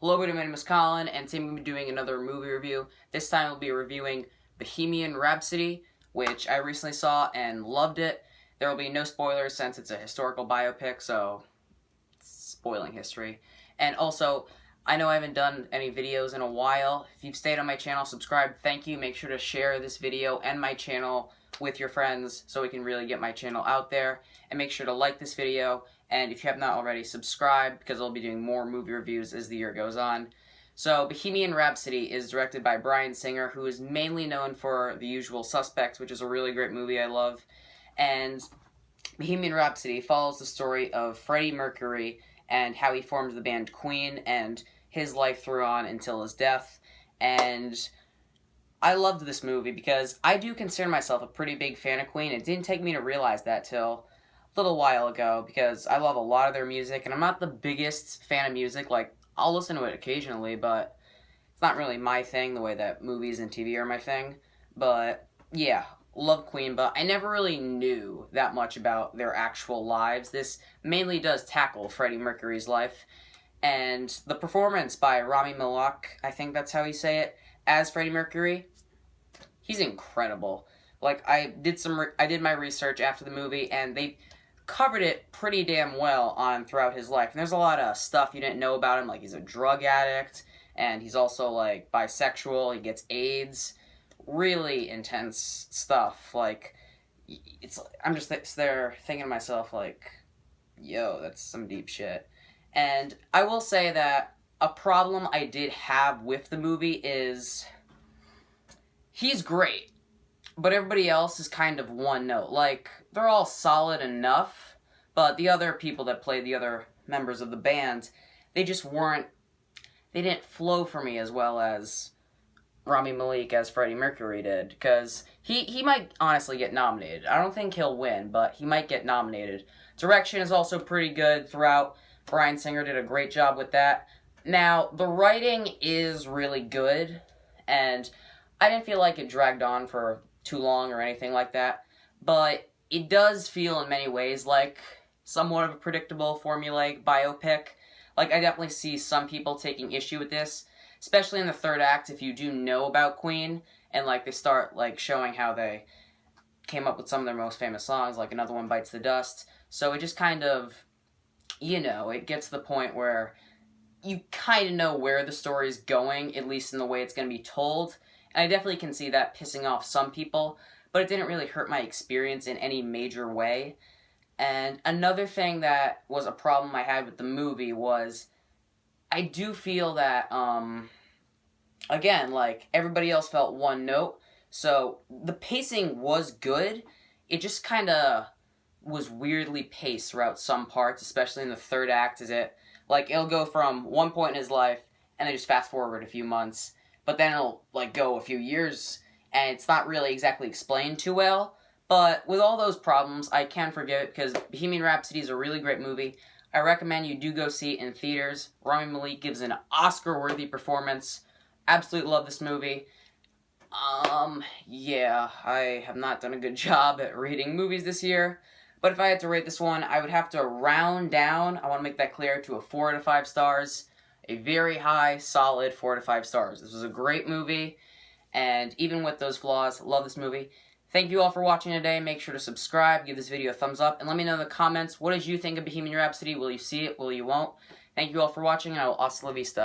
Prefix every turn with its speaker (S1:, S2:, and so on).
S1: Hello, my name is Colin, and today we'll be doing another movie review. This time we'll be reviewing Bohemian Rhapsody, which I recently saw and loved it. There will be no spoilers since it's a historical biopic, so spoiling history. And also, I know I haven't done any videos in a while. If you've stayed on my channel, subscribe, thank you. Make sure to share this video and my channel with your friends so we can really get my channel out there. And make sure to like this video, and if you have not already, subscribe, because I'll be doing more movie reviews as the year goes on. So, Bohemian Rhapsody is directed by Bryan Singer, who is mainly known for The Usual Suspects, which is a really great movie I love. And Bohemian Rhapsody follows the story of Freddie Mercury and how he formed the band Queen and his life through on until his death. And I loved this movie because I do consider myself a pretty big fan of Queen. It didn't take me to realize that till a little while ago, because I love a lot of their music, and I'm not the biggest fan of music. Like, I'll listen to it occasionally, but it's not really my thing the way that movies and TV are my thing. But yeah, love Queen, but I never really knew that much about their actual lives. This mainly does tackle Freddie Mercury's life, and the performance by Rami Malek, I think that's how you say it, as Freddie Mercury, he's incredible. Like, I did my research after the movie, and they covered it pretty damn well on throughout his life. And there's a lot of stuff you didn't know about him, like he's a drug addict, and he's also, like, bisexual, he gets AIDS. Really intense stuff. Like, I'm just there thinking to myself, like, yo, that's some deep shit. And I will say that a problem I did have with the movie is he's great, but everybody else is kind of one note. Like, they're all solid enough, but the other people that played the other members of the band, they didn't flow for me as well as Rami Malek as Freddie Mercury did, because he might honestly get nominated. I don't think he'll win, but he might get nominated. Direction is also pretty good throughout. Bryan Singer did a great job with that. Now, the writing is really good, and I didn't feel like it dragged on for too long or anything like that, but it does feel in many ways like somewhat of a predictable formulaic biopic. Like, I definitely see some people taking issue with this, especially in the third act, if you do know about Queen, and, like, they start, like, showing how they came up with some of their most famous songs, like Another One Bites the Dust. So it just kind of, you know, it gets to the point where you kind of know where the story's going, at least in the way it's going to be told. And I definitely can see that pissing off some people, but it didn't really hurt my experience in any major way. And another thing that was a problem I had with the movie was I do feel that, again, like, everybody else felt one note, so the pacing was good. It just kind of was weirdly paced throughout some parts, especially in the third act, it'll go from one point in his life, and then just fast forward a few months, but then it'll, like, go a few years, and it's not really exactly explained too well. But with all those problems, I can forgive it, because Bohemian Rhapsody is a really great movie. I recommend you do go see it in theaters. Rami Malek gives an Oscar-worthy performance. Absolutely love this movie. Yeah, I have not done a good job at rating movies this year. But if I had to rate this one, I would have to round down, I want to make that clear, to a 4 out of 5 stars. A very high, solid 4 out of 5 stars. This was a great movie, and even with those flaws, love this movie. Thank you all for watching today. Make sure to subscribe, give this video a thumbs up, and let me know in the comments, what did you think of Bohemian Rhapsody? Will you see it? Will you won't? Thank you all for watching, and I will hasta la vista.